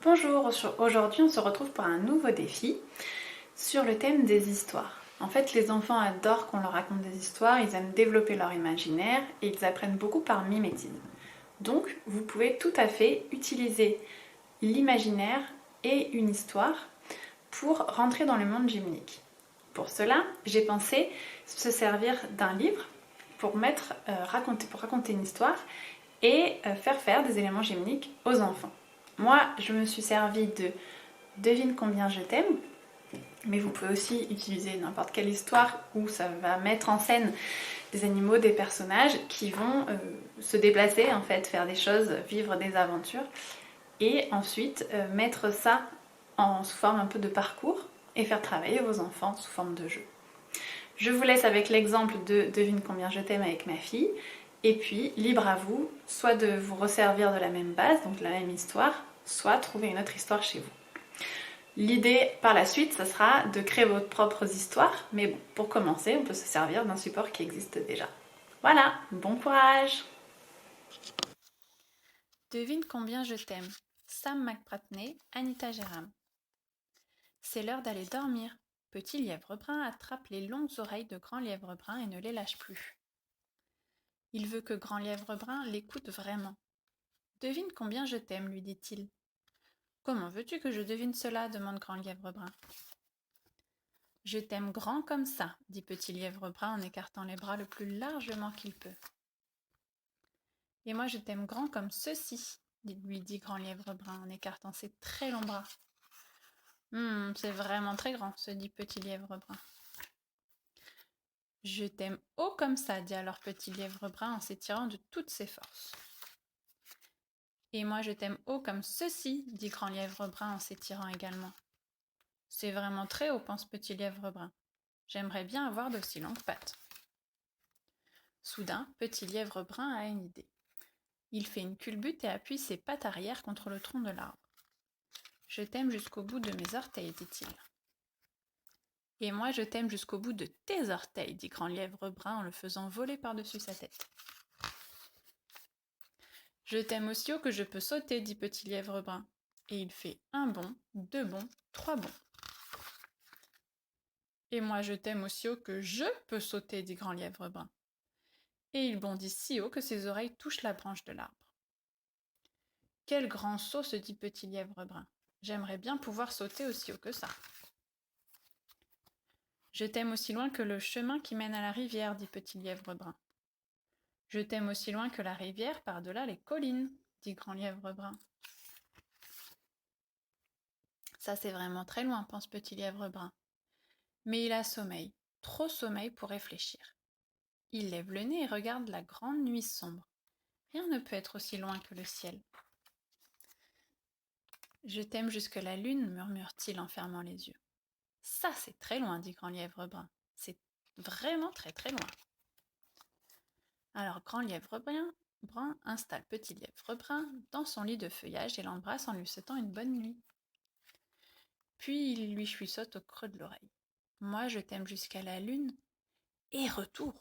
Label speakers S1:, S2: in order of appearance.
S1: Bonjour, aujourd'hui on se retrouve pour un nouveau défi sur le thème des histoires. En fait, les enfants adorent qu'on leur raconte des histoires, ils aiment développer leur imaginaire et ils apprennent beaucoup par mimétisme. Donc, vous pouvez tout à fait utiliser l'imaginaire et une histoire pour rentrer dans le monde gimnique. Pour cela, j'ai pensé se servir d'un livre pour raconter une histoire et faire des éléments gymniques aux enfants. Moi, je me suis servi de Devine combien je t'aime, mais vous pouvez aussi utiliser n'importe quelle histoire où ça va mettre en scène des animaux, des personnages qui vont se déplacer, en fait, faire des choses, vivre des aventures, et ensuite mettre ça sous forme un peu de parcours et faire travailler vos enfants sous forme de jeu. Je vous laisse avec l'exemple de Devine combien je t'aime avec ma fille. Et puis, libre à vous, soit de vous resservir de la même base, donc de la même histoire, soit trouver une autre histoire chez vous. L'idée par la suite, ce sera de créer vos propres histoires, mais bon, pour commencer, on peut se servir d'un support qui existe déjà. Voilà, bon courage! Devine combien je t'aime. Sam McPratney, Anita Jérôme. C'est l'heure d'aller dormir. Petit lièvre brun attrape les longues oreilles de Grand Lièvre brun et ne les lâche plus. Il veut que Grand Lièvre brun l'écoute vraiment. Devine combien je t'aime, lui dit-il. Comment veux-tu que je devine cela demande Grand Lièvre brun. Je t'aime grand comme ça, dit Petit Lièvre brun en écartant les bras le plus largement qu'il peut. Et moi je t'aime grand comme ceci, lui dit Grand Lièvre brun en écartant ses très longs bras. C'est vraiment très grand, se dit Petit Lièvre brun. Je t'aime haut comme ça, dit alors Petit Lièvre brun en s'étirant de toutes ses forces. Et moi je t'aime haut comme ceci, dit Grand Lièvre brun en s'étirant également. C'est vraiment très haut, pense Petit Lièvre brun. J'aimerais bien avoir d'aussi longues pattes. Soudain, Petit Lièvre brun a une idée. Il fait une culbute et appuie ses pattes arrière contre le tronc de l'arbre. Je t'aime jusqu'au bout de mes orteils, dit-il. Et moi je t'aime jusqu'au bout de tes orteils, dit Grand Lièvre brun en le faisant voler par-dessus sa tête. Je t'aime aussi haut que je peux sauter, dit Petit Lièvre brun. Et il fait un bond, deux bonds, trois bonds. Et moi je t'aime aussi haut que je peux sauter, dit Grand Lièvre brun. Et il bondit si haut que ses oreilles touchent la branche de l'arbre. Quel grand saut, se dit Petit Lièvre brun. J'aimerais bien pouvoir sauter aussi haut que ça. Je t'aime aussi loin que le chemin qui mène à la rivière, dit Petit Lièvre brun. Je t'aime aussi loin que la rivière par-delà les collines, dit Grand Lièvre brun. Ça c'est vraiment très loin, pense Petit Lièvre brun. Mais il a sommeil, trop sommeil pour réfléchir. Il lève le nez et regarde la grande nuit sombre. Rien ne peut être aussi loin que le ciel. Je t'aime jusque la lune, murmure-t-il en fermant les yeux. Ça c'est très loin, dit Grand Lièvre brun. C'est vraiment très très loin. Alors Grand Lièvre brun installe Petit Lièvre brun dans son lit de feuillage et l'embrasse en lui souhaitant une bonne nuit. Puis il lui chuchote au creux de l'oreille. Moi je t'aime jusqu'à la lune et retour.